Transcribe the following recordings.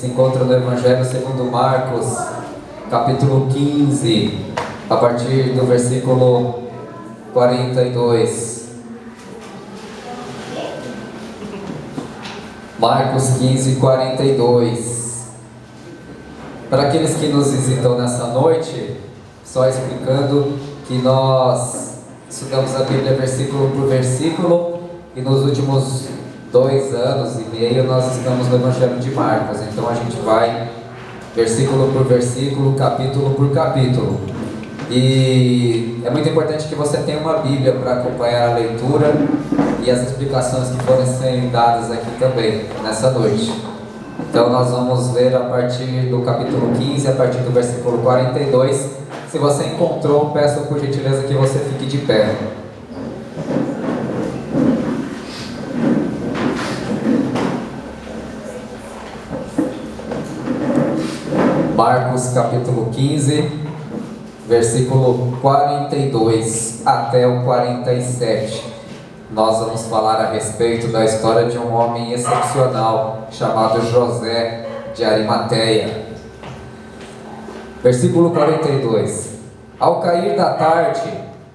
Se encontra no Evangelho segundo Marcos, capítulo 15, a partir do versículo 42. Marcos 15, 42. Para aqueles que nos visitam nessa noite, só explicando que nós estudamos a Bíblia versículo por versículo, e nos últimos 2 anos e meio nós estamos no Evangelho de Marcos. Então a gente vai versículo por versículo, capítulo por capítulo, e é muito importante que você tenha uma Bíblia para acompanhar a leitura e as explicações que forem sendo dadas aqui também nessa noite. Então nós vamos ler a partir do capítulo 15, a partir do versículo 42. Se você encontrou, peço por gentileza que você fique de pé. Marcos capítulo 15, versículo 42 até o 47. Nós vamos falar a respeito da história de um homem excepcional chamado José de Arimateia. Versículo 42. Ao cair da tarde,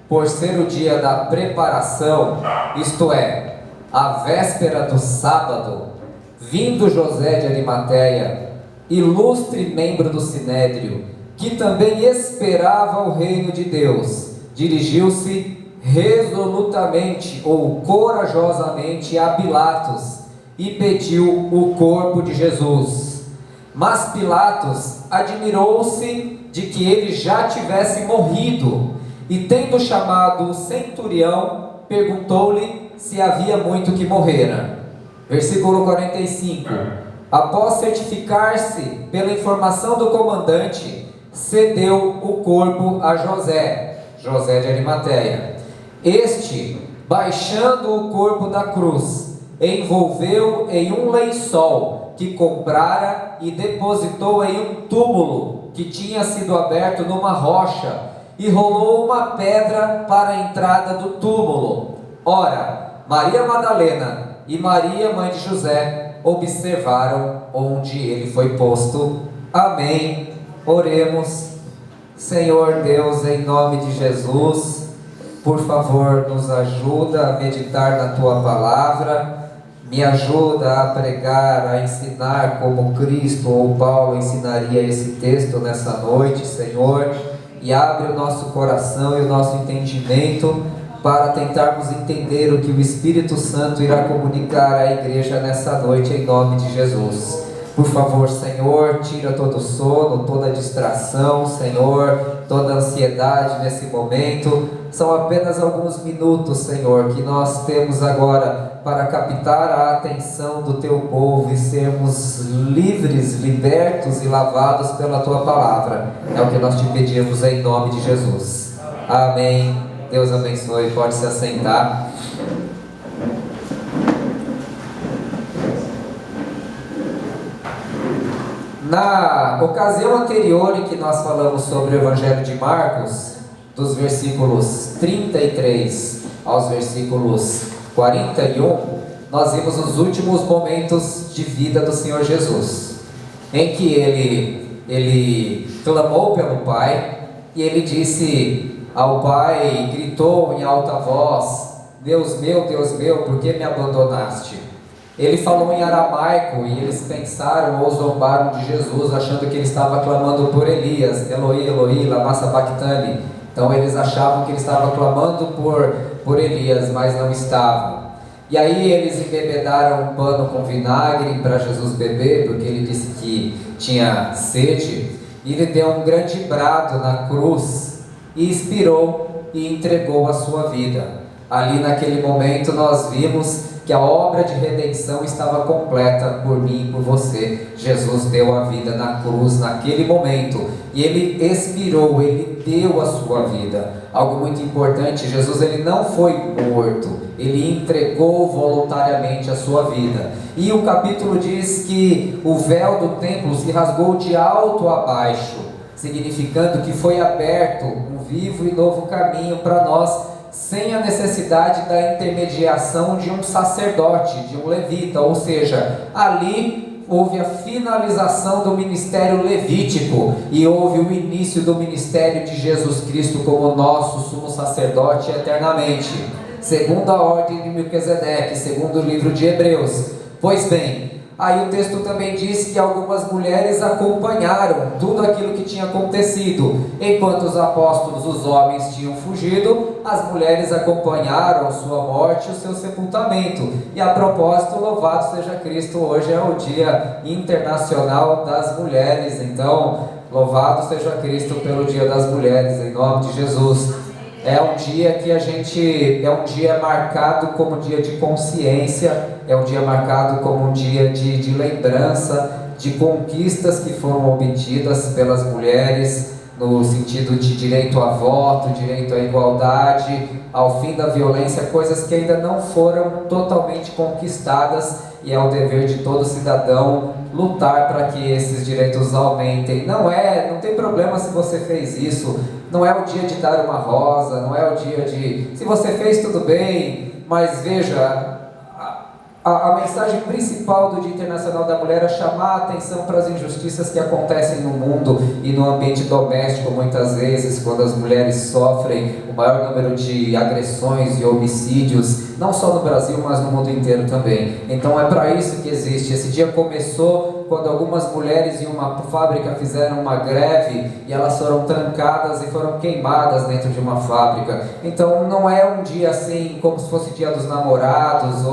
por ser o dia da preparação, isto é, a véspera do sábado, vindo José de Arimateia, ilustre membro do Sinédrio, que também esperava o reino de Deus, dirigiu-se resolutamente ou corajosamente a Pilatos e pediu o corpo de Jesus. Mas Pilatos admirou-se de que ele já tivesse morrido, e tendo chamado o centurião, perguntou-lhe se havia muito que morrera. Versículo 45. Após certificar-se pela informação do comandante, cedeu o corpo a José de Arimateia. Este, baixando o corpo da cruz, envolveu em um lençol que comprara e depositou em um túmulo que tinha sido aberto numa rocha, e rolou uma pedra para a entrada do túmulo. Ora, Maria Madalena e Maria, mãe de José, observaram onde ele foi posto. Amém. Oremos. Senhor Deus, em nome de Jesus, por favor, nos ajuda a meditar na Tua Palavra, me ajuda a pregar, a ensinar como Cristo ou Paulo ensinaria esse texto nessa noite, Senhor, e abre o nosso coração e o nosso entendimento para tentarmos entender o que o Espírito Santo irá comunicar à igreja nessa noite, em nome de Jesus. Por favor, Senhor, tira todo o sono, toda a distração, Senhor, toda a ansiedade nesse momento. São apenas alguns minutos, Senhor, que nós temos agora para captar a atenção do Teu povo e sermos livres, libertos e lavados pela Tua Palavra. É o que nós te pedimos em nome de Jesus. Amém. Deus abençoe. Pode se assentar. Na ocasião anterior em que nós falamos sobre o Evangelho de Marcos, dos versículos 33 aos versículos 41, nós vimos os últimos momentos de vida do Senhor Jesus, em que ele clamou pelo Pai, e ele disse ao Pai, gritou em alta voz: Deus meu, por que me abandonaste? Ele falou em aramaico, e eles pensaram ou zombaram de Jesus, achando que ele estava clamando por Elias, Eloi, Eloi, lama sabachthani. Então eles achavam que ele estava clamando por Elias, mas não estava. E aí eles embebedaram um pano com vinagre para Jesus beber, porque ele disse que tinha sede, e ele deu um grande brado na cruz, e expirou e entregou a sua vida. Ali naquele momento nós vimos que a obra de redenção estava completa por mim e por você. Jesus deu a vida na cruz naquele momento, e ele expirou, ele deu a sua vida. Algo muito importante, Jesus ele não foi morto, ele entregou voluntariamente a sua vida. E o capítulo diz que o véu do templo se rasgou de alto a baixo, significando que foi aberto um vivo e novo caminho para nós, sem a necessidade da intermediação de um sacerdote, de um levita, ou seja, ali houve a finalização do ministério levítico e houve o início do ministério de Jesus Cristo como nosso sumo sacerdote eternamente, segundo a ordem de Melquisedeque, segundo o livro de Hebreus. Pois bem, aí o texto também diz que algumas mulheres acompanharam tudo aquilo que tinha acontecido. Enquanto os apóstolos, os homens, tinham fugido, as mulheres acompanharam sua morte e o seu sepultamento. E a propósito, louvado seja Cristo, hoje é o Dia Internacional das Mulheres. Então, louvado seja Cristo pelo Dia das Mulheres, em nome de Jesus. É um dia que é um dia marcado como dia de consciência, é um dia marcado como um dia de lembrança, de conquistas que foram obtidas pelas mulheres, no sentido de direito a voto, direito à igualdade, ao fim da violência, coisas que ainda não foram totalmente conquistadas, e é o dever de todo cidadão lutar para que esses direitos aumentem. Não tem problema se você fez isso, não é o dia de dar uma rosa, não é o dia de... Se você fez, tudo bem, mas veja, a mensagem principal do Dia Internacional da Mulher é chamar a atenção para as injustiças que acontecem no mundo e no ambiente doméstico, muitas vezes, quando as mulheres sofrem o maior número de agressões e homicídios, não só no Brasil, mas no mundo inteiro também. Então é para isso que existe. Esse dia começou quando algumas mulheres em uma fábrica fizeram uma greve e elas foram trancadas e foram queimadas dentro de uma fábrica. Então não é um dia assim como se fosse dia dos namorados,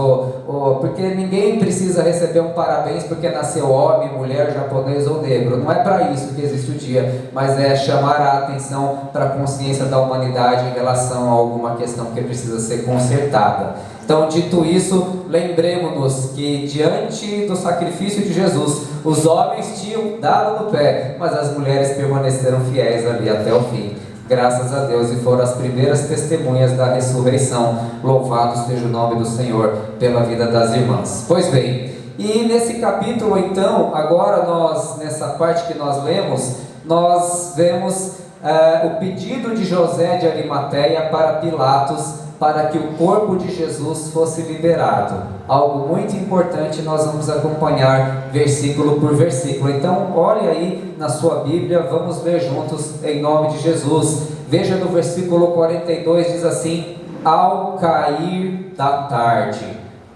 porque ninguém precisa receber um parabéns porque nasceu homem, mulher, japonês ou negro. Não é para isso que existe o dia, mas é chamar a atenção para a consciência da humanidade em relação a alguma questão que precisa ser consertada. Então, dito isso, lembremos-nos que diante do sacrifício de Jesus, os homens tinham dado no pé, mas as mulheres permaneceram fiéis ali até o fim. Graças a Deus, e foram as primeiras testemunhas da ressurreição. Louvado seja o nome do Senhor pela vida das irmãs. Pois bem, e nesse capítulo então, agora nessa parte que nós lemos, nós vemos o pedido de José de Arimateia para Pilatos, para que o corpo de Jesus fosse liberado. Algo muito importante, nós vamos acompanhar versículo por versículo. Então, olhe aí na sua Bíblia, vamos ler juntos em nome de Jesus. Veja no versículo 42, diz assim: ao cair da tarde.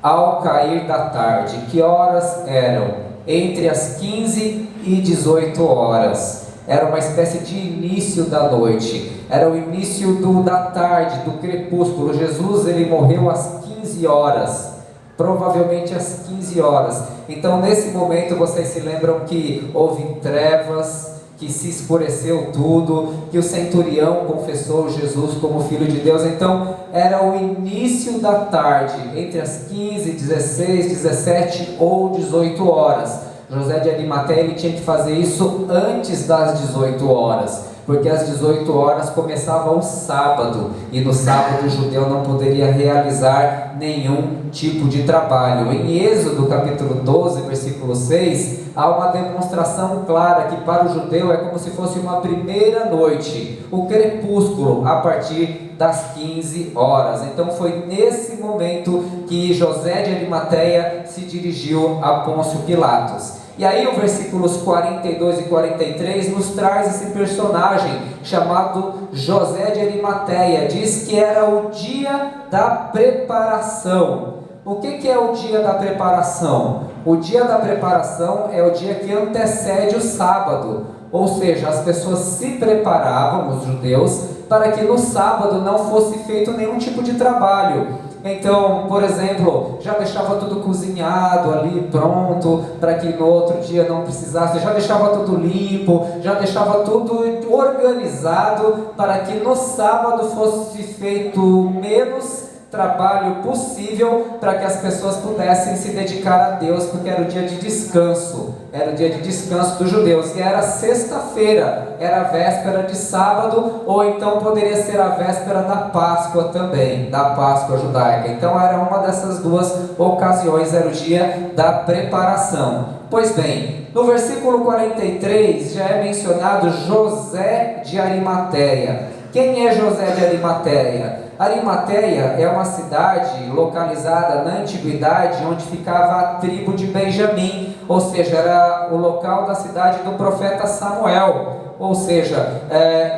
Ao cair da tarde. Que horas eram? Entre as 15 e 18 horas. Era uma espécie de início da noite, era o início da tarde, do crepúsculo. Jesus ele morreu às 15 horas, provavelmente às 15 horas. Então nesse momento vocês se lembram que houve trevas, que se escureceu tudo, que o centurião confessou Jesus como Filho de Deus. Então era o início da tarde, entre as 15, 16, 17 ou 18 horas. José de Arimateia ele tinha que fazer isso antes das 18 horas, porque às 18 horas começava o sábado, e no sábado o judeu não poderia realizar nenhum tipo de trabalho. Em Êxodo capítulo 12, versículo 6, há uma demonstração clara que para o judeu é como se fosse uma primeira noite, o crepúsculo, a partir das 15 horas. Então foi nesse momento que José de Arimateia se dirigiu a Pôncio Pilatos. E aí o versículos 42 e 43 nos traz esse personagem chamado José de Arimateia. Diz que era o dia da preparação. O que é o dia da preparação? O dia da preparação é o dia que antecede o sábado. Ou seja, as pessoas se preparavam, os judeus, para que no sábado não fosse feito nenhum tipo de trabalho. Então, por exemplo, já deixava tudo cozinhado ali, pronto, para que no outro dia não precisasse, já deixava tudo limpo, já deixava tudo organizado, para que no sábado fosse feito menos trabalho possível, para que as pessoas pudessem se dedicar a Deus, porque era o dia de descanso, era o dia de descanso dos judeus, e era sexta-feira, era a véspera de sábado, ou então poderia ser a véspera da Páscoa também, da Páscoa judaica. Então era uma dessas duas ocasiões, era o dia da preparação. Pois bem, no versículo 43 já é mencionado José de Arimateia. Quem é José de Arimateia? Arimateia é uma cidade localizada na antiguidade onde ficava a tribo de Benjamim, ou seja, era o local da cidade do profeta Samuel. Ou seja,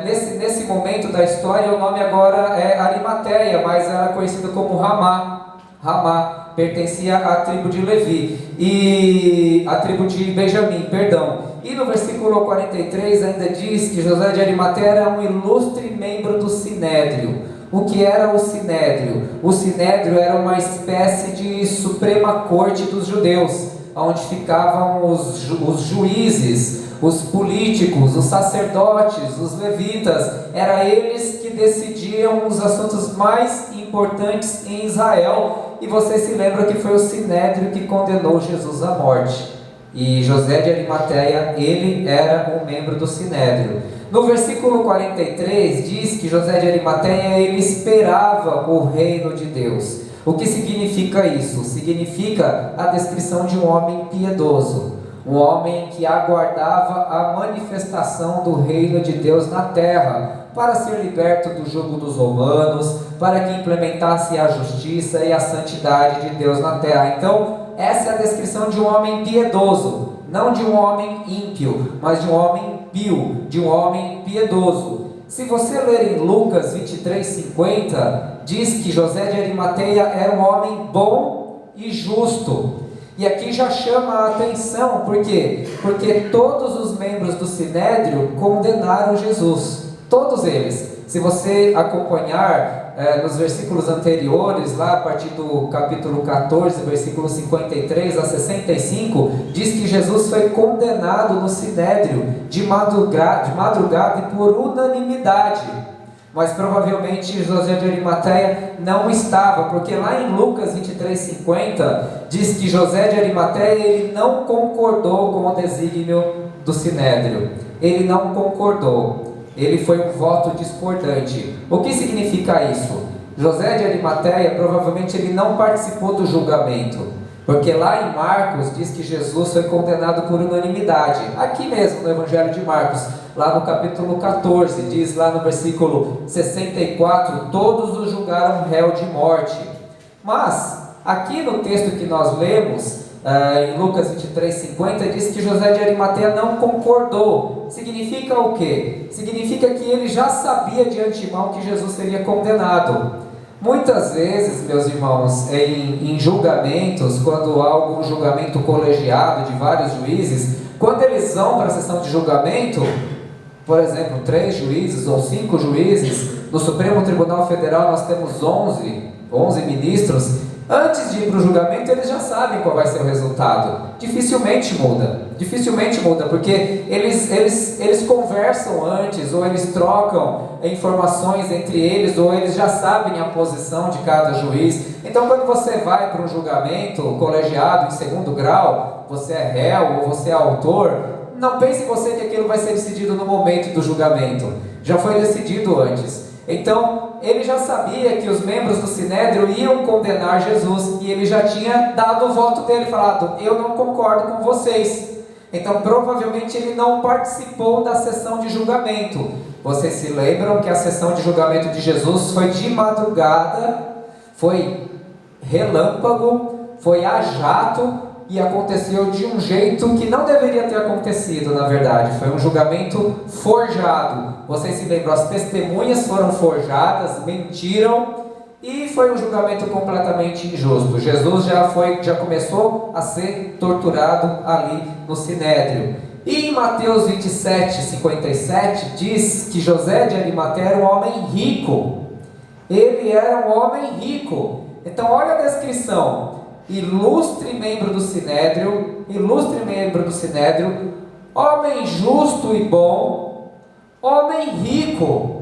nesse momento da história, o nome agora é Arimateia, mas era conhecido como Ramá. Ramá pertencia à tribo de Levi, e a tribo de Benjamim, perdão. E no versículo 43 ainda diz que José de Arimateia era um ilustre membro do Sinédrio. O que era o Sinédrio? O Sinédrio era uma espécie de Suprema Corte dos judeus, onde ficavam os juízes, os políticos, os sacerdotes, os levitas. Era eles que decidiam os assuntos mais importantes em Israel. E você se lembra que foi o Sinédrio que condenou Jesus à morte. E José de Arimateia, ele era um membro do Sinédrio. No versículo 43 diz que José de Arimateia, ele esperava o reino de Deus. O que significa isso? Significa a descrição de um homem piedoso, um homem que aguardava a manifestação do reino de Deus na terra, para ser liberto do jugo dos romanos, para que implementasse a justiça e a santidade de Deus na terra. Então, essa é a descrição de um homem piedoso, não de um homem ímpio, mas de um homem pio, de um homem piedoso. Se você ler em Lucas 23:50, diz que José de Arimateia era um homem bom e justo. E aqui já chama a atenção, por quê? Porque todos os membros do Sinédrio condenaram Jesus, todos eles. Se você acompanhar nos versículos anteriores, lá a partir do capítulo 14, versículos 53 a 65, diz que Jesus foi condenado no Sinédrio de madrugada e por unanimidade. Mas provavelmente José de Arimateia não estava, porque lá em Lucas 23:50 diz que José de Arimateia, ele não concordou com o desígnio do Sinédrio. Ele não concordou. Ele foi um voto discordante. O que significa isso? José de Arimateia, provavelmente ele não participou do julgamento, porque lá em Marcos diz que Jesus foi condenado por unanimidade. Aqui mesmo no Evangelho de Marcos, lá no capítulo 14, diz lá no versículo 64, todos o julgaram réu de morte. Mas, aqui no texto que nós lemos, em Lucas 23:50, diz que José de Arimateia não concordou. Significa o quê? Significa que ele já sabia de antemão que Jesus seria condenado. Muitas vezes, meus irmãos, em julgamentos, quando há algum julgamento colegiado de vários juízes, quando eles vão para a sessão de julgamento, por exemplo, 3 juízes ou 5 juízes, no Supremo Tribunal Federal nós temos 11 ministros. Antes de ir para o julgamento, eles já sabem qual vai ser o resultado. Dificilmente muda, porque eles conversam antes, ou eles trocam informações entre eles, ou eles já sabem a posição de cada juiz. Então, quando você vai para um julgamento colegiado em segundo grau, você é réu ou você é autor, não pense você que aquilo vai ser decidido no momento do julgamento. Já foi decidido antes. Então, ele já sabia que os membros do Sinédrio iam condenar Jesus, e ele já tinha dado o voto dele, falado, eu não concordo com vocês. Então, provavelmente ele não participou da sessão de julgamento. Vocês se lembram que a sessão de julgamento de Jesus foi de madrugada, foi relâmpago, foi a jato, e aconteceu de um jeito que não deveria ter acontecido, na verdade. Foi um julgamento forjado. Vocês se lembram, as testemunhas foram forjadas, mentiram, e foi um julgamento completamente injusto. Jesus já começou a ser torturado ali no Sinédrio. E em Mateus 27:57 diz que José de Arimateia era um homem rico. Ele era um homem rico. Então olha a descrição: ilustre membro do Sinédrio, homem justo e bom, homem rico.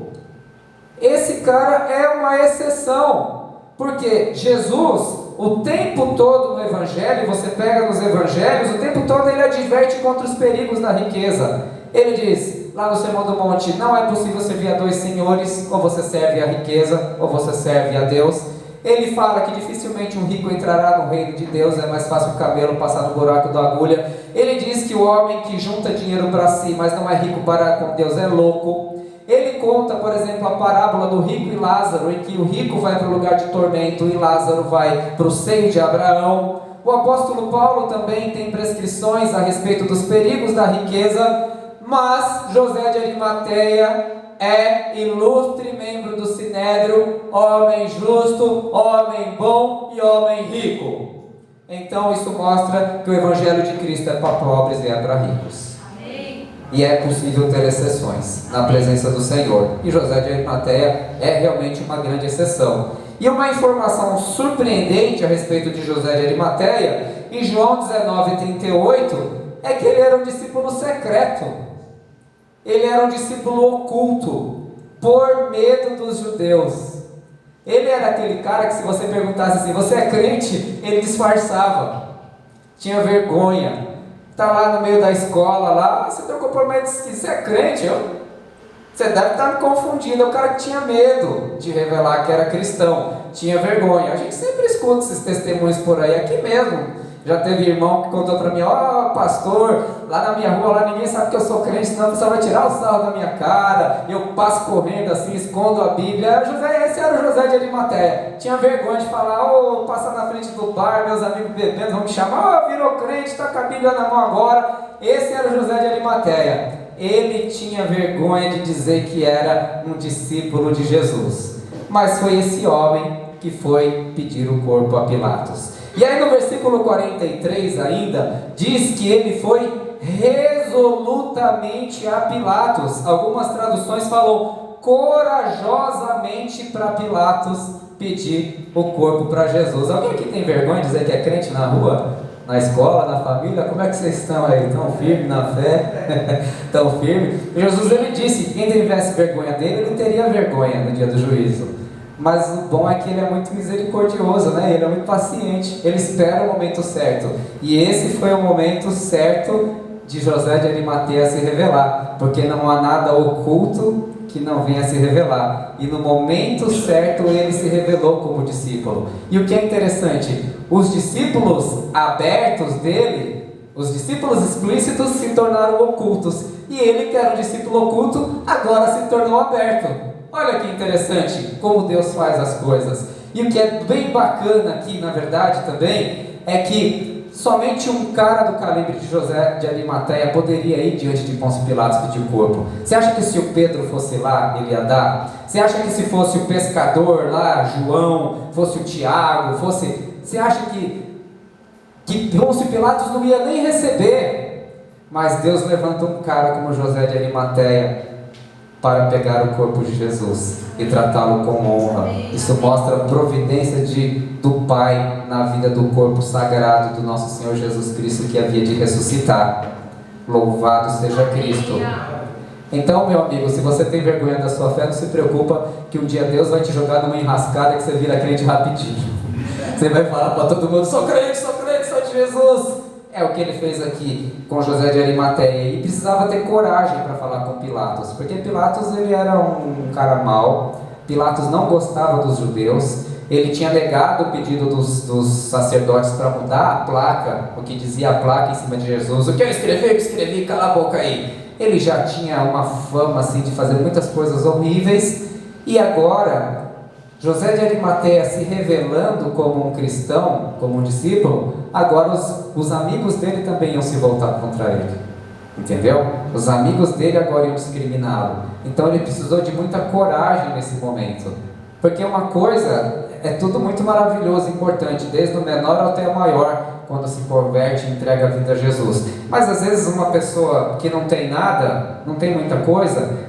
Esse cara é uma exceção, porque Jesus, o tempo todo no Evangelho, você pega nos Evangelhos, o tempo todo ele adverte contra os perigos da riqueza. Ele diz, lá no Sermão do Monte, não é possível servir a 2 senhores, ou você serve a riqueza, ou você serve a Deus. Ele fala que dificilmente um rico entrará no reino de Deus, é mais fácil o camelo passar no buraco da agulha. Ele diz que o homem que junta dinheiro para si, mas não é rico para com Deus, é louco. Ele conta, por exemplo, a parábola do rico e Lázaro, em que o rico vai para o lugar de tormento e Lázaro vai para o seio de Abraão. O apóstolo Paulo também tem prescrições a respeito dos perigos da riqueza, mas José de Arimateia é ilustre membro do Sinédrio, homem justo, homem bom e homem rico. Então isso mostra que o Evangelho de Cristo é para pobres e é para ricos. Amém. E é possível ter exceções na presença do Senhor. E José de Arimateia é realmente uma grande exceção. E uma informação surpreendente a respeito de José de Arimateia, em João 19:38, é que ele era um discípulo secreto. Ele era um discípulo oculto, por medo dos judeus. Ele era aquele cara que, se você perguntasse assim, você é crente? Ele disfarçava, tinha vergonha. Está lá no meio da escola, lá, você trocou por medo, você é crente? Você deve estar me confundindo. É o cara que tinha medo de revelar que era cristão, tinha vergonha. A gente sempre escuta esses testemunhos por aí, aqui mesmo. Já teve irmão que contou para mim, pastor, lá na minha rua, lá ninguém sabe que eu sou crente, senão você vai tirar o sarro da minha cara, eu passo correndo assim, escondo a Bíblia. Esse era o José de Arimateia, tinha vergonha de falar, passar na frente do bar, meus amigos bebendo, vão me chamar, virou crente, está com a Bíblia na mão agora. Esse era o José de Arimateia. Ele tinha vergonha de dizer que era um discípulo de Jesus, mas foi esse homem que foi pedir o corpo a Pilatos. E aí no versículo 43 ainda, diz que ele foi resolutamente a Pilatos. Algumas traduções falam corajosamente para Pilatos pedir o corpo para Jesus. Alguém aqui tem vergonha de dizer que é crente na rua? Na escola, na família? Como é que vocês estão aí? Tão firmes na fé? Tão firmes? Jesus, ele disse que quem tivesse vergonha dele, ele teria vergonha no dia do juízo. Mas o bom é que ele é muito misericordioso, né? Ele é muito paciente, ele espera o momento certo. E esse foi o momento certo de José de Arimateia se revelar, porque não há nada oculto que não venha se revelar. E no momento certo ele se revelou como discípulo. E o que é interessante, os discípulos abertos dele, os discípulos explícitos se tornaram ocultos. E ele, que era um discípulo oculto, agora se tornou aberto. Olha que interessante como Deus faz as coisas. E o que é bem bacana aqui, na verdade, também, é que somente um cara do calibre de José de Arimateia poderia ir diante de Pôncio Pilatos pedir o corpo. Você acha que se o Pedro fosse lá, ele ia dar? Você acha que se fosse o pescador lá, João, fosse o Tiago, você acha que Pôncio Pilatos não ia nem receber? Mas Deus levanta um cara como José de Arimateia para pegar o corpo de Jesus e tratá-lo com honra. Isso mostra a providência do Pai na vida do corpo sagrado do nosso Senhor Jesus Cristo, que havia de ressuscitar. Louvado seja Cristo. Então, meu amigo, se você tem vergonha da sua fé, não se preocupa que um dia Deus vai te jogar numa enrascada que você vira crente rapidinho. Você vai falar para todo mundo, sou crente, sou de Jesus. É o que ele fez aqui com José de Arimateia. E precisava ter coragem para falar com Pilatos, porque Pilatos, ele era um cara mau. Pilatos não gostava dos judeus. Ele tinha negado o pedido dos sacerdotes para mudar a placa, o que dizia a placa em cima de Jesus. O que eu escrevi, cala a boca aí. Ele já tinha uma fama assim de fazer muitas coisas horríveis. E agora, José de Arimateia se revelando como um cristão, como um discípulo, agora os amigos dele também iam se voltar contra ele, entendeu? Os amigos dele agora iam discriminá-lo. Então ele precisou de muita coragem nesse momento, porque uma coisa é tudo muito maravilhoso, importante, desde o menor até o maior, quando se converte e entrega a vida a Jesus. Mas às vezes uma pessoa que não tem nada, não tem muita coisa,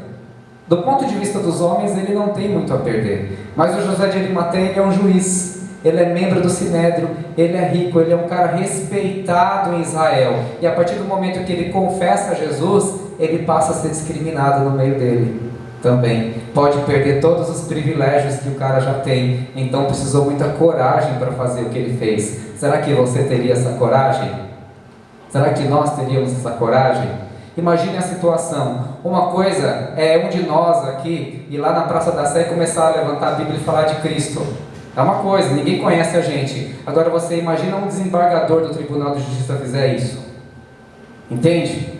do ponto de vista dos homens, ele não tem muito a perder. Mas o José de Arimateia, ele é um juiz, ele é membro do Sinédrio, ele é rico, ele é um cara respeitado em Israel. E a partir do momento que ele confessa a Jesus, ele passa a ser discriminado no meio dele também. Pode perder todos os privilégios que o cara já tem. Então precisou muita coragem para fazer o que ele fez. Será que você teria essa coragem? Será que nós teríamos essa coragem? Imagine a situação. Uma coisa é um de nós aqui ir lá na Praça da Sé e começar a levantar a Bíblia e falar de Cristo. É uma coisa, ninguém conhece a gente. Agora você imagina um desembargador do Tribunal de Justiça fizer isso. Entende?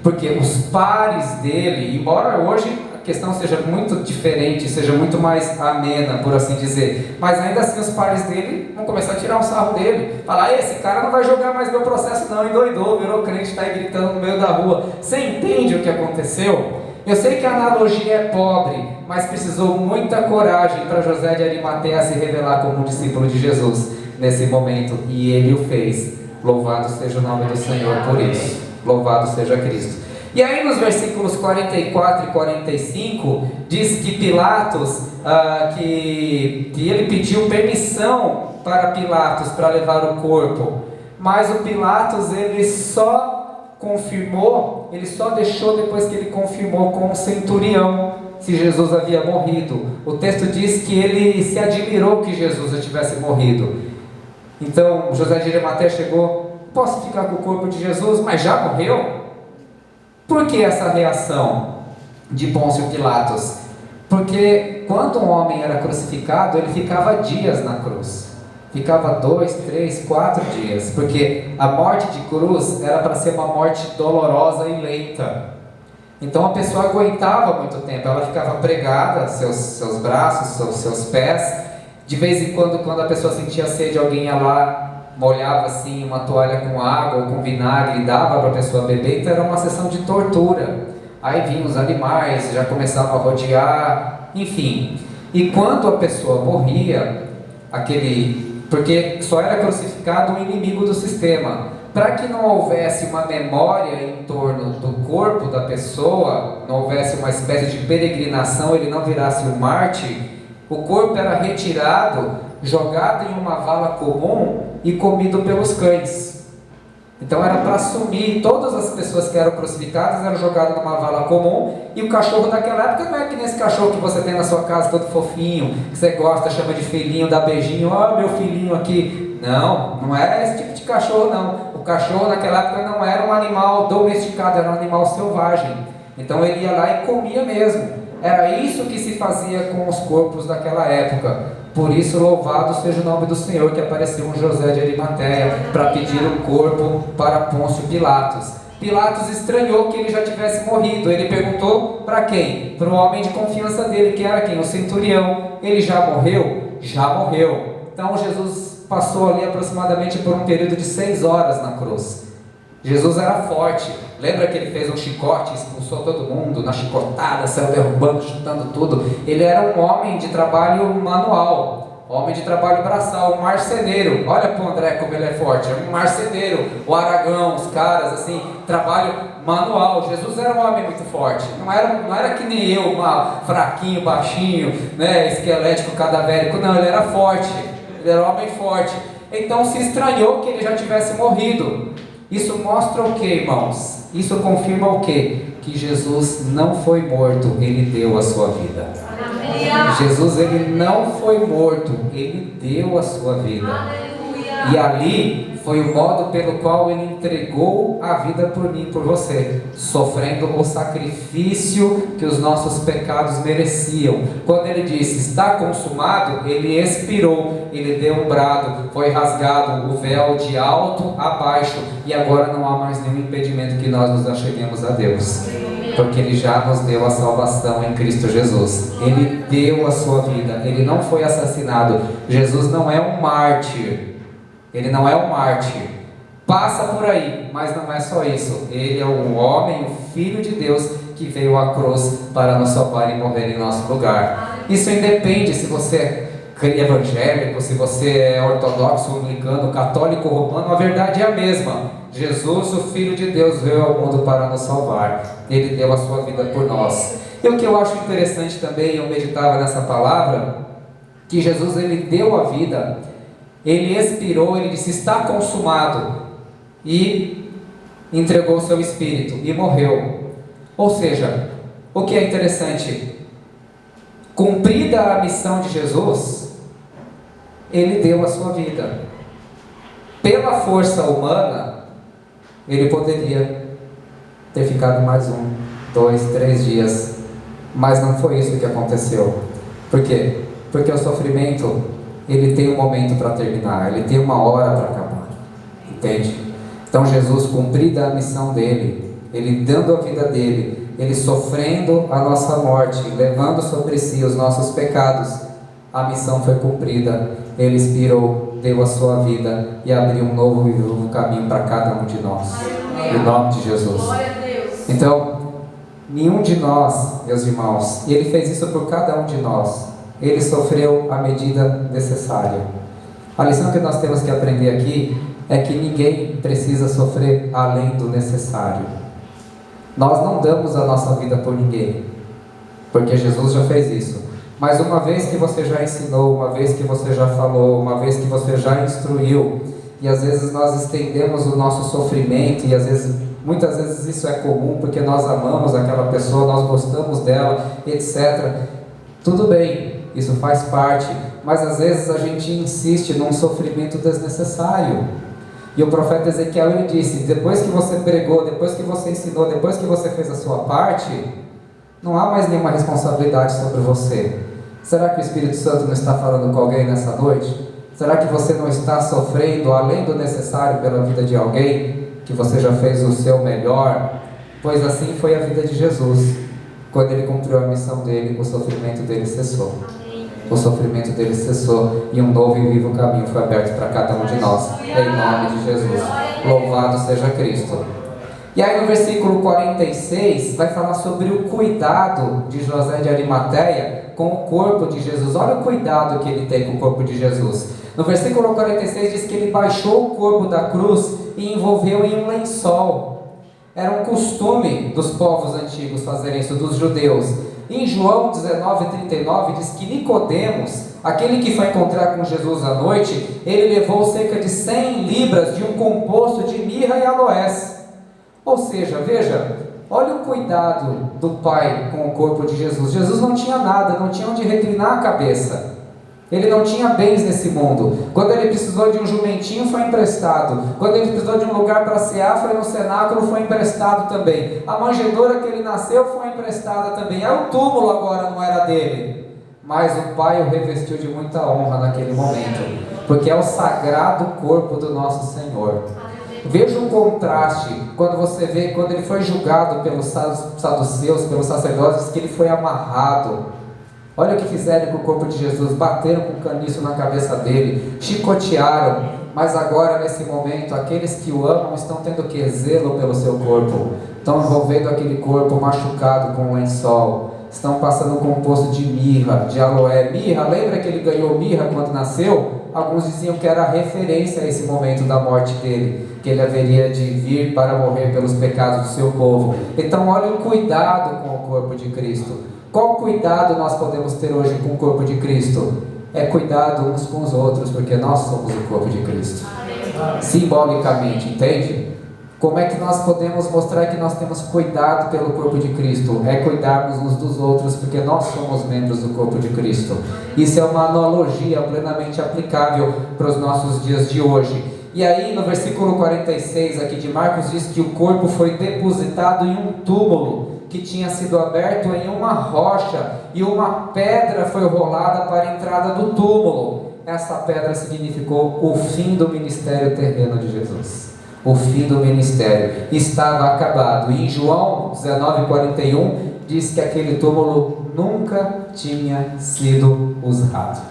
Porque os pares dele, embora hoje questão seja muito diferente, seja muito mais amena, por assim dizer, mas ainda assim os pares dele vão começar a tirar um sarro dele, falar: esse cara não vai jogar mais meu processo não, endoidou, virou crente, está aí gritando no meio da rua. Você entende o que aconteceu? Eu sei que a analogia é pobre, mas precisou muita coragem para José de Arimateia se revelar como um discípulo de Jesus nesse momento, e ele o fez. Louvado seja o nome do Senhor por isso. Louvado seja Cristo. E aí nos versículos 44 e 45 diz que Pilatos, que ele pediu permissão para Pilatos para levar o corpo, mas o Pilatos ele só confirmou, ele só deixou depois que ele confirmou com o centurião se Jesus havia morrido. O texto diz que ele se admirou que Jesus já tivesse morrido. Então José de Arimateia chegou: posso ficar com o corpo de Jesus, mas já morreu? Por que essa reação de Pôncio Pilatos? Porque quando um homem era crucificado, ele ficava dias na cruz. Ficava 2, 3, 4 dias, porque a morte de cruz era para ser uma morte dolorosa e lenta. Então a pessoa aguentava muito tempo, ela ficava pregada, seus braços, seus pés. De vez em quando a pessoa sentia sede, alguém ia lá, molhava assim uma toalha com água ou com vinagre e dava para a pessoa beber. Então era uma sessão de tortura. Aí vinham os animais, já começavam a rodear, enfim. E quando a pessoa morria, porque só era crucificado um inimigo do sistema. Para que não houvesse uma memória em torno do corpo da pessoa, não houvesse uma espécie de peregrinação, ele não virasse um mártir, o corpo era retirado, jogado em uma vala comum e comido pelos cães. Então era para sumir, todas as pessoas que eram crucificadas eram jogadas numa vala comum, e o cachorro daquela época não é que nem esse cachorro que você tem na sua casa, todo fofinho, que você gosta, chama de filhinho, dá beijinho, ó meu filhinho aqui. Não era esse tipo de cachorro não. O cachorro naquela época não era um animal domesticado, era um animal selvagem. Então ele ia lá e comia mesmo. Era isso que se fazia com os corpos daquela época. Por isso, louvado seja o nome do Senhor, que apareceu um José de Arimateia para pedir o corpo para Pôncio Pilatos. Pilatos estranhou que ele já tivesse morrido. Ele perguntou para quem? Para o homem de confiança dele, que era quem? O centurião. Ele já morreu? Já morreu. Então Jesus passou ali aproximadamente por um período de 6 horas na cruz. Jesus era forte. Lembra que ele fez um chicote, expulsou todo mundo, na chicotada, saiu derrubando, chutando tudo. Ele era um homem de trabalho manual, homem de trabalho braçal, um marceneiro. Olha para o André como ele é forte, é um marceneiro. O Aragão, os caras, assim, trabalho manual. Jesus era um homem muito forte. Não era que nem eu, fraquinho, baixinho, né, esquelético, cadavérico. Não, ele era forte. Ele era um homem forte. Então se estranhou que ele já tivesse morrido. Isso mostra o que, irmãos? Isso confirma o que? Que Jesus não foi morto, ele deu a sua vida. Jesus, ele não foi morto, ele deu a sua vida. E ali foi o modo pelo qual ele entregou a vida por mim e por você, sofrendo o sacrifício que os nossos pecados mereciam. Quando ele disse, está consumado, ele expirou, ele deu um brado, foi rasgado o véu de alto a baixo, e agora não há mais nenhum impedimento que nós nos acheguemos a Deus, porque ele já nos deu a salvação em Cristo Jesus. Ele deu a sua vida, ele não foi assassinado. Jesus não é um mártir. Ele não é um mártir, passa por aí, mas não é só isso. Ele é um homem, o Filho de Deus, que veio à cruz para nos salvar e morrer em nosso lugar. Isso independe se você é evangélico, se você é ortodoxo, anglicano, católico, romano, a verdade é a mesma. Jesus, o Filho de Deus, veio ao mundo para nos salvar. Ele deu a sua vida por nós. E o que eu acho interessante também, eu meditava nessa palavra, que Jesus, ele deu a vida. Ele expirou, ele disse, está consumado, e entregou o seu espírito, e morreu. Ou seja, o que é interessante, cumprida a missão de Jesus, ele deu a sua vida. Pela força humana, ele poderia ter ficado mais 1, 2, 3 dias, mas não foi isso que aconteceu. Por quê? Porque o sofrimento, ele tem um momento para terminar, ele tem uma hora para acabar, entende? Então Jesus, cumprida a missão dele, Ele dando a vida dele, ele sofrendo a nossa morte, levando sobre si os nossos pecados, a missão foi cumprida. Ele expirou, deu a sua vida e abriu um novo e novo caminho para cada um de nós. Em nome de Jesus. Então, nenhum de nós, meus irmãos, e ele fez isso por cada um de nós, ele sofreu a medida necessária. A lição que nós temos que aprender aqui é que ninguém precisa sofrer além do necessário. Nós não damos a nossa vida por ninguém, porque Jesus já fez isso. Mas uma vez que você já ensinou, uma vez que você já falou, uma vez que você já instruiu, e às vezes nós estendemos o nosso sofrimento, e muitas vezes isso é comum, porque nós amamos aquela pessoa, nós gostamos dela, etc. Tudo bem, isso faz parte, mas às vezes a gente insiste num sofrimento desnecessário. E o profeta Ezequiel, ele disse: depois que você pregou, depois que você ensinou, depois que você fez a sua parte, não há mais nenhuma responsabilidade sobre você. Será que o Espírito Santo não está falando com alguém nessa noite? Será que você não está sofrendo além do necessário pela vida de alguém? Que você já fez o seu melhor? Pois assim foi a vida de Jesus. Quando ele cumpriu a missão dele, o sofrimento dele cessou. O sofrimento dele cessou e um novo e vivo caminho foi aberto para cada um de nós. Em nome de Jesus. Louvado seja Cristo. E aí no versículo 46 vai falar sobre o cuidado de José de Arimateia com o corpo de Jesus. Olha o cuidado que ele tem com o corpo de Jesus. No versículo 46 diz que ele baixou o corpo da cruz e envolveu em um lençol. Era um costume dos povos antigos fazerem isso, dos judeus. Em João 19:39 diz que Nicodemos, aquele que foi encontrar com Jesus à noite, ele levou cerca de 100 libras de um composto de mirra e aloés. Ou seja, veja, olha o cuidado do Pai com o corpo de Jesus. Jesus não tinha nada, não tinha onde reclinar a cabeça. Ele não tinha bens nesse mundo. Quando ele precisou de um jumentinho, foi emprestado. Quando ele precisou de um lugar para cear, foi no cenáculo, foi emprestado também. A manjedoura que ele nasceu foi emprestada também. O túmulo agora não era dele. Mas o Pai o revestiu de muita honra naquele momento, porque é o sagrado corpo do nosso Senhor. Veja um contraste, quando você vê, quando ele foi julgado pelos saduceus, pelos sacerdotes, que ele foi amarrado. Olha o que fizeram com o corpo de Jesus: bateram com caniço na cabeça dele, chicotearam. Mas agora, nesse momento, aqueles que o amam estão tendo que zelo pelo seu corpo, estão envolvendo aquele corpo machucado com um lençol, estão passando um composto de mirra, de aloé. Mirra, lembra que ele ganhou mirra quando nasceu? Alguns diziam que era referência a esse momento da morte dele, que ele haveria de vir para morrer pelos pecados do seu povo. Então olha o cuidado com o corpo de Cristo. Qual cuidado nós podemos ter hoje com o corpo de Cristo? É cuidado uns com os outros, porque nós somos o corpo de Cristo. Simbolicamente, entende? Como é que nós podemos mostrar que nós temos cuidado pelo corpo de Cristo? É cuidarmos uns dos outros, porque nós somos membros do corpo de Cristo. Isso é uma analogia plenamente aplicável para os nossos dias de hoje. E aí no versículo 46 aqui de Marcos diz que o corpo foi depositado em um túmulo que tinha sido aberto em uma rocha, e uma pedra foi rolada para a entrada do túmulo. Essa pedra significou o fim do ministério terreno de Jesus. O fim do ministério estava acabado. E em João 19:41 diz que aquele túmulo nunca tinha sido usado.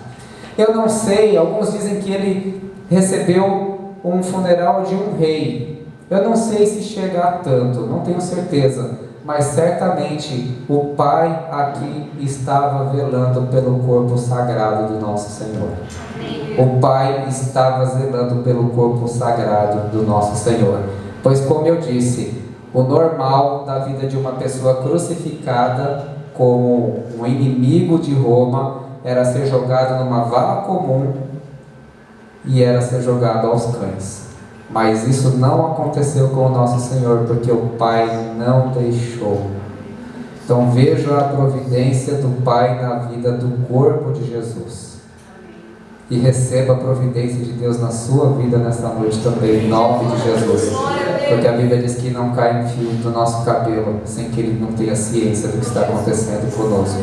Eu não sei, alguns dizem que ele recebeu um funeral de um rei. Eu não sei se chega a tanto, não tenho certeza, mas certamente o Pai aqui estava velando pelo corpo sagrado do nosso Senhor. O Pai estava zelando pelo corpo sagrado do nosso Senhor. Pois, como eu disse, o normal da vida de uma pessoa crucificada como um inimigo de Roma era ser jogado numa vala comum e era ser jogado aos cães. Mas isso não aconteceu com o nosso Senhor, porque o Pai não deixou. Então veja a providência do Pai na vida do corpo de Jesus. E receba a providência de Deus na sua vida nessa noite também, em nome de Jesus. Porque a Bíblia diz que não cai um fio do nosso cabelo sem que Ele não tenha ciência do que está acontecendo conosco.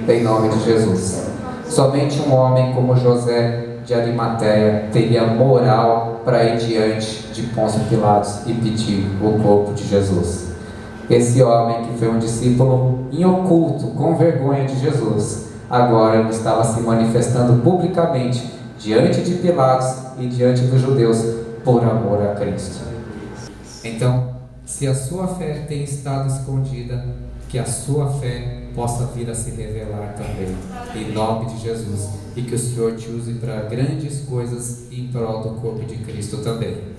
Em nome de Jesus. Somente um homem como José de Arimateia teria moral para ir diante de Pôncio Pilatos e pedir o corpo de Jesus. Esse homem que foi um discípulo em oculto, com vergonha de Jesus, agora ele estava se manifestando publicamente diante de Pilatos e diante dos judeus por amor a Cristo. Então, se a sua fé tem estado escondida, que a sua fé possa vir a se revelar também, em nome de Jesus, e que o Senhor te use para grandes coisas em prol do corpo de Cristo também.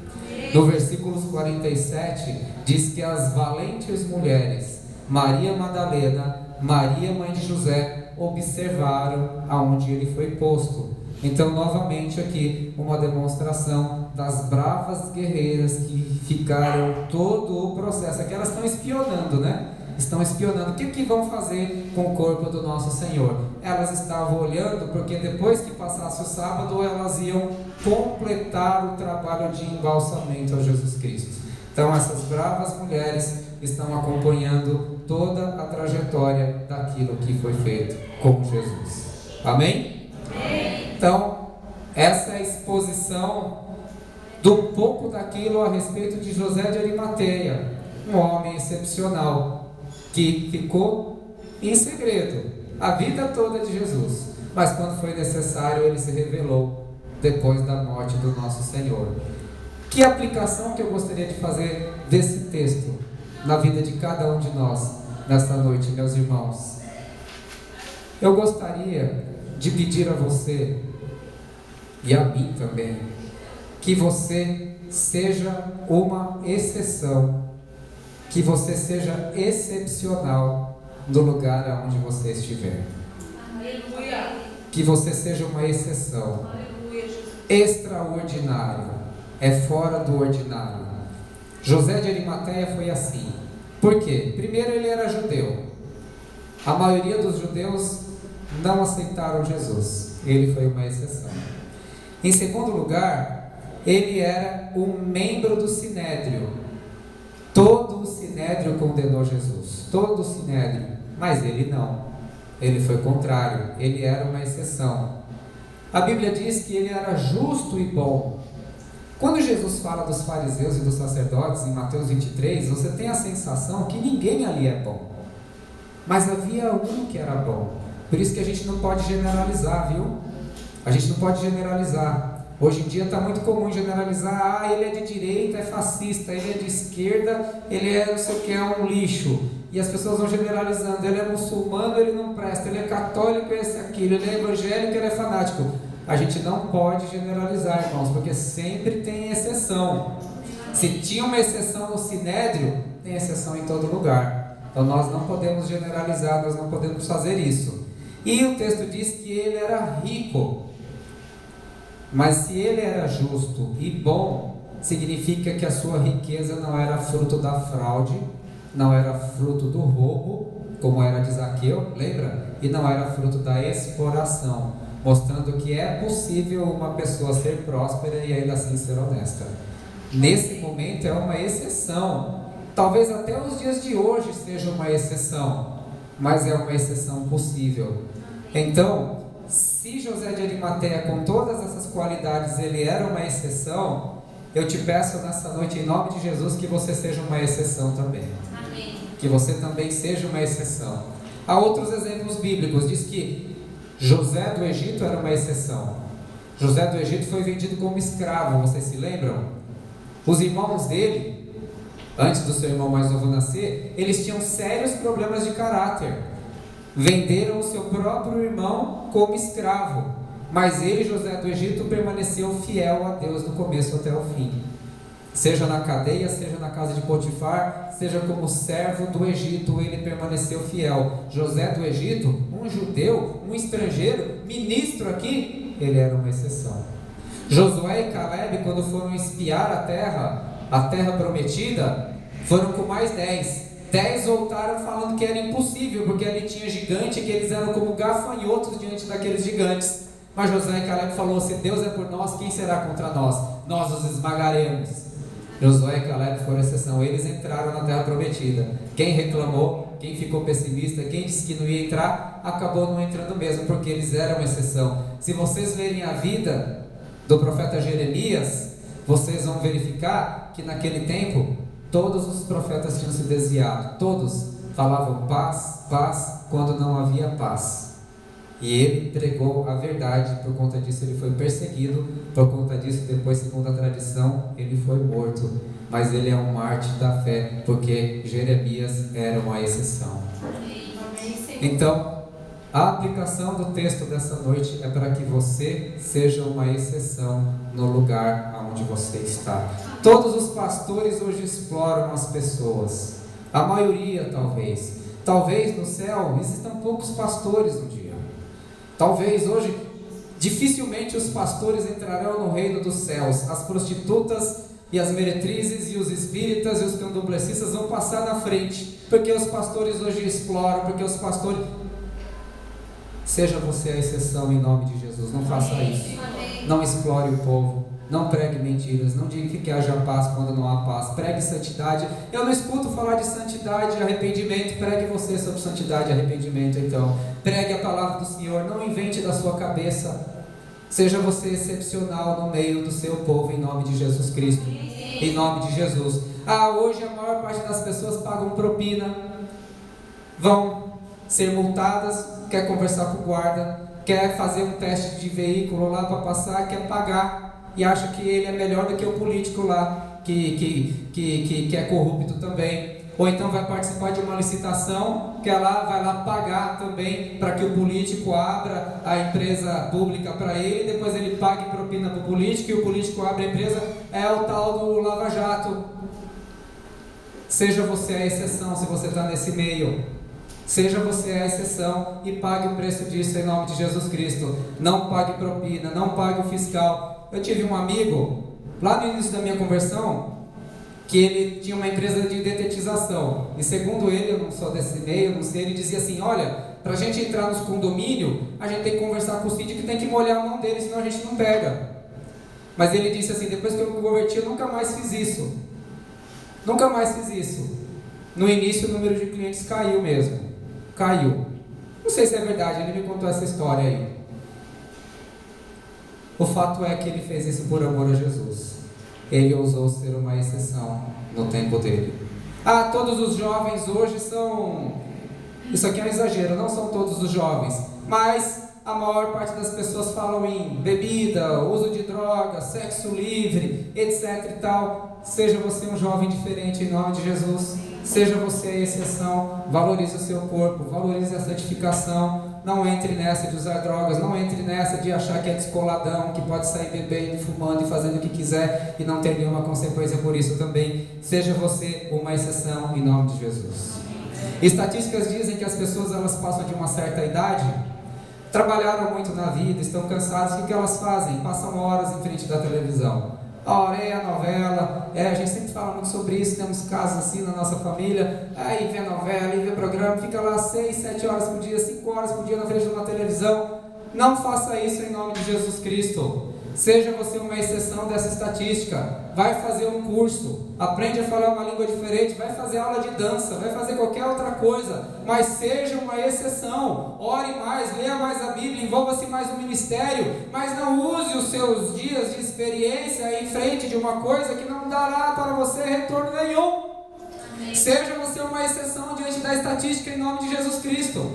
No versículo 47, diz que as valentes mulheres, Maria Madalena, Maria mãe de José, observaram aonde ele foi posto. Então, novamente aqui, uma demonstração das bravas guerreiras que ficaram todo o processo. Aqui elas estão espionando, né? Estão espionando. O que vão fazer com o corpo do nosso Senhor? Elas estavam olhando, porque depois que passasse o sábado, elas iam completar o trabalho de embalsamento a Jesus Cristo. Então, essas bravas mulheres estão acompanhando toda a trajetória daquilo que foi feito com Jesus. Amém? Então, essa é a exposição do pouco daquilo a respeito de José de Arimateia, um homem excepcional, que ficou em segredo a vida toda de Jesus, mas quando foi necessário ele se revelou depois da morte do nosso Senhor. Que aplicação que eu gostaria de fazer desse texto na vida de cada um de nós nesta noite, meus irmãos? Eu gostaria de pedir a você e a mim também que você seja uma exceção, que você seja excepcional no lugar onde você estiver. Aleluia. Que você seja uma exceção. Aleluia, extraordinário, é fora do ordinário. José de Arimateia foi assim. Por quê? Primeiro, ele era judeu. A maioria dos judeus não aceitaram Jesus. Ele foi uma exceção. Em segundo lugar, ele era um membro do Sinédrio. Todo o Sinédrio condenou Jesus, todo o Sinédrio, mas ele não, ele foi contrário, ele era uma exceção. A Bíblia diz que ele era justo e bom. Quando Jesus fala dos fariseus e dos sacerdotes em Mateus 23, você tem a sensação que ninguém ali é bom, mas havia um que era bom. Por isso que a gente não pode generalizar, viu? A gente não pode generalizar. Hoje em dia está muito comum generalizar, ele é de direita, é fascista, ele é de esquerda, ele é não sei o que, é um lixo. E as pessoas vão generalizando, ele é muçulmano, ele não presta, ele é católico, esse aquilo, ele é evangélico, ele é fanático. A gente não pode generalizar, irmãos, porque sempre tem exceção. Se tinha uma exceção no Sinédrio, tem exceção em todo lugar. Então nós não podemos generalizar, nós não podemos fazer isso. E o texto diz que ele era rico. Mas se ele era justo e bom, significa que a sua riqueza não era fruto da fraude, não era fruto do roubo, como era de Zaqueu, lembra? E não era fruto da exploração, mostrando que é possível uma pessoa ser próspera e ainda assim ser honesta. Nesse momento é uma exceção, talvez até os dias de hoje seja uma exceção, mas é uma exceção possível. Então, se José de Arimateia, com todas essas qualidades, ele era uma exceção, eu te peço nessa noite, em nome de Jesus, que você seja uma exceção também. Amém. Que você também seja uma exceção. Há outros exemplos bíblicos, diz que José do Egito era uma exceção. José do Egito foi vendido como escravo, vocês se lembram? Os irmãos dele, antes do seu irmão mais novo nascer, eles tinham sérios problemas de caráter. Venderam o seu próprio irmão como escravo, mas ele, José do Egito, permaneceu fiel a Deus do começo até o fim. Seja na cadeia, seja na casa de Potifar, seja como servo do Egito, ele permaneceu fiel. José do Egito, um judeu, um estrangeiro, ministro aqui, ele era uma exceção. Josué e Caleb, quando foram espiar a terra prometida, foram com mais 10. 10 voltaram falando que era impossível, porque ali tinha gigante, que eles eram como gafanhotos diante daqueles gigantes. Mas Josué e Caleb falou: se Deus é por nós, quem será contra nós? Nós os esmagaremos. Josué e Caleb foram exceção, eles entraram na terra prometida. Quem reclamou, quem ficou pessimista, quem disse que não ia entrar, acabou não entrando mesmo, porque eles eram exceção. Se vocês verem a vida do profeta Jeremias, vocês vão verificar que naquele tempo todos os profetas tinham se desviado, todos falavam paz, paz, quando não havia paz. E ele pregou a verdade, por conta disso ele foi perseguido, por conta disso depois, segundo a tradição, ele foi morto. Mas ele é um mártir da fé, porque Jeremias era uma exceção. Então, a aplicação do texto dessa noite é para que você seja uma exceção no lugar onde você está. Todos os pastores hoje exploram as pessoas, a maioria talvez no céu existam poucos pastores um dia. Talvez hoje, dificilmente os pastores entrarão no reino dos céus. As prostitutas e as meretrizes e os espíritas e os candomblecistas vão passar na frente, porque os pastores hoje exploram, porque os pastores... Seja você a exceção em nome de Jesus, não faça isso. Não explore o povo, não pregue mentiras, não diga que haja paz quando não há paz. Pregue santidade. Eu não escuto falar de santidade e arrependimento. Pregue você sobre santidade e arrependimento, então. Pregue a palavra do Senhor, não invente da sua cabeça. Seja você excepcional no meio do seu povo, em nome de Jesus Cristo. Em nome de Jesus. Hoje a maior parte das pessoas pagam propina, vão ser multadas, quer conversar com o guarda, quer fazer um teste de veículo lá para passar, quer pagar, e acha que ele é melhor do que o político lá, que é corrupto também. Ou então vai participar de uma licitação, vai lá pagar também para que o político abra a empresa pública para ele, depois ele pague propina para o político e o político abre a empresa. É o tal do Lava Jato. Seja você a exceção se você está nesse meio. Seja você a exceção e pague o preço disso em nome de Jesus Cristo. Não pague propina, não pague o fiscal. Eu tive um amigo, lá no início da minha conversão, que ele tinha uma empresa de detetização, e segundo ele, eu não sou desse meio, não sei, ele dizia assim: olha, para a gente entrar nos condomínios, a gente tem que conversar com o síndico que tem que molhar a mão dele, senão a gente não pega. Mas ele disse assim: depois que eu me converti, eu nunca mais fiz isso. Nunca mais fiz isso. No início o número de clientes caiu mesmo. Caiu. Não sei se é verdade, ele me contou essa história aí. O fato é que ele fez isso por amor a Jesus. Ele ousou ser uma exceção no tempo dele. Todos os jovens hoje são... Isso aqui é um exagero, não são todos os jovens, mas a maior parte das pessoas falam em bebida, uso de drogas, sexo livre, etc e tal. Seja você um jovem diferente em nome de Jesus. Seja você a exceção. Valorize o seu corpo, valorize a santificação. Não entre nessa de usar drogas, não entre nessa de achar que é descoladão, que pode sair bebendo, fumando e fazendo o que quiser e não ter nenhuma consequência por isso também. Seja você uma exceção em nome de Jesus. Estatísticas dizem que as pessoas, elas passam de uma certa idade, trabalharam muito na vida, estão cansadas, o que elas fazem? Passam horas em frente da televisão. A hora é a novela, a gente sempre fala muito sobre isso, temos casos assim na nossa família, aí vê novela, aí vê programa, fica lá 6, 7 horas por dia, 5 horas por dia na frente de uma televisão. Não faça isso em nome de Jesus Cristo. Seja você uma exceção dessa estatística. Vai fazer um curso, aprende a falar uma língua diferente, vai fazer aula de dança, vai fazer qualquer outra coisa, mas seja uma exceção. Ore mais, leia mais a Bíblia, envolva-se mais no ministério, mas não use os seus dias de experiência em frente de uma coisa que não dará para você retorno nenhum. Seja você uma exceção diante da estatística em nome de Jesus Cristo.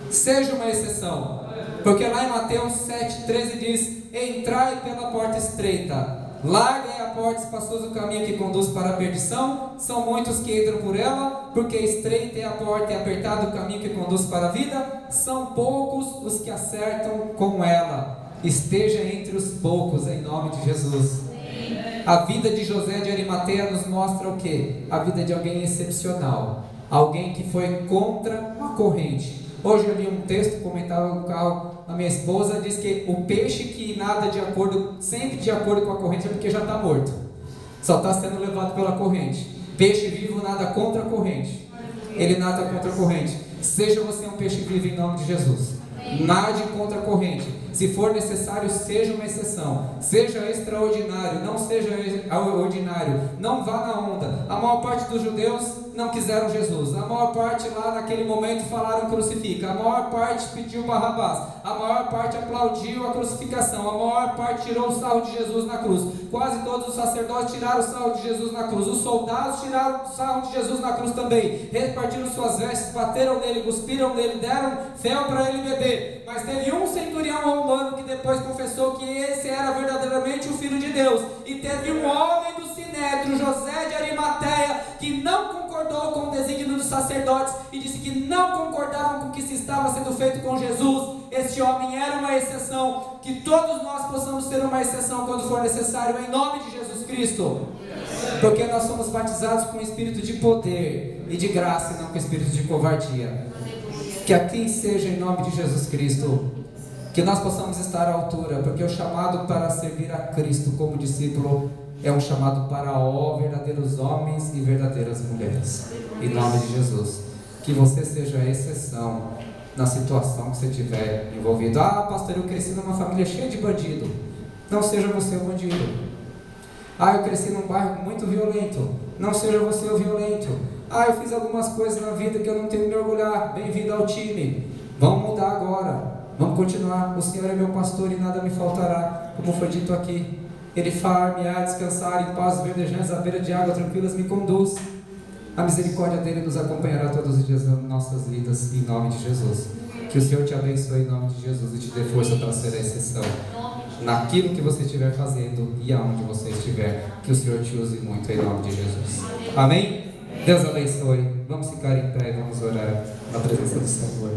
Seja uma exceção. Porque lá em Mateus 7,13 diz: entrai pela porta estreita, larga é a porta, espaçoso o caminho que conduz para a perdição, são muitos que entram por ela, porque estreita é a porta e apertado o caminho que conduz para a vida, são poucos os que acertam com ela. Esteja entre os poucos em nome de Jesus. A vida de José de Arimateia nos mostra o quê? A vida de alguém excepcional, alguém que foi contra a corrente. Hoje eu li um texto, comentava no carro, a minha esposa diz que o peixe que nada de acordo, sempre de acordo com a corrente, é porque já está morto, só está sendo levado pela corrente. Peixe vivo nada contra a corrente, ele nada contra a corrente. Seja você um peixe vivo em nome de Jesus. Nade contra a corrente. Se for necessário, seja uma exceção, seja extraordinário, não seja ordinário, não vá na onda. A maior parte dos judeus não quiseram Jesus, a maior parte lá naquele momento falaram crucifica, a maior parte pediu Barrabás, a maior parte aplaudiu a crucificação, a maior parte tirou o sarro de Jesus na cruz. Quase todos os sacerdotes tiraram o sarro de Jesus na cruz, os soldados tiraram o sarro de Jesus na cruz também, repartiram suas vestes, bateram nele, cuspiram nele, deram fel para ele beber. Mas teve um centurião romano que depois confessou que esse era verdadeiramente o Filho de Deus, e teve um homem do Sinédrio, José de Arimateia, que não concordou com o desígnio dos sacerdotes e disse que não concordavam com o que se estava sendo feito com Jesus. Este homem era uma exceção, que todos nós possamos ser uma exceção quando for necessário, em nome de Jesus Cristo, porque nós somos batizados com o espírito de poder e de graça e não com o espírito de covardia. Que aqui seja em nome de Jesus Cristo, que nós possamos estar à altura, porque o chamado para servir a Cristo como discípulo é um chamado para verdadeiros homens e verdadeiras mulheres, em nome de Jesus. Que você seja a exceção na situação que você estiver envolvido. Ah, pastor, eu cresci numa família cheia de bandido. Não seja você o bandido. Ah, eu cresci num bairro muito violento. Não seja você o violento. Ah, eu fiz algumas coisas na vida que eu não tenho que me orgulhar. Bem-vindo ao time. Vamos mudar agora. Vamos continuar. O Senhor é meu pastor e nada me faltará, como foi dito aqui. Ele far-me-á descansar em pastos verdejantes, à beira de águas tranquilas me conduz. A misericórdia dele nos acompanhará todos os dias das nossas vidas, em nome de Jesus. Que o Senhor te abençoe em nome de Jesus e te dê força para ser a exceção naquilo que você estiver fazendo e aonde você estiver. Que o Senhor te use muito em nome de Jesus. Amém? Deus abençoe. Vamos ficar em pé e vamos orar na presença do Senhor.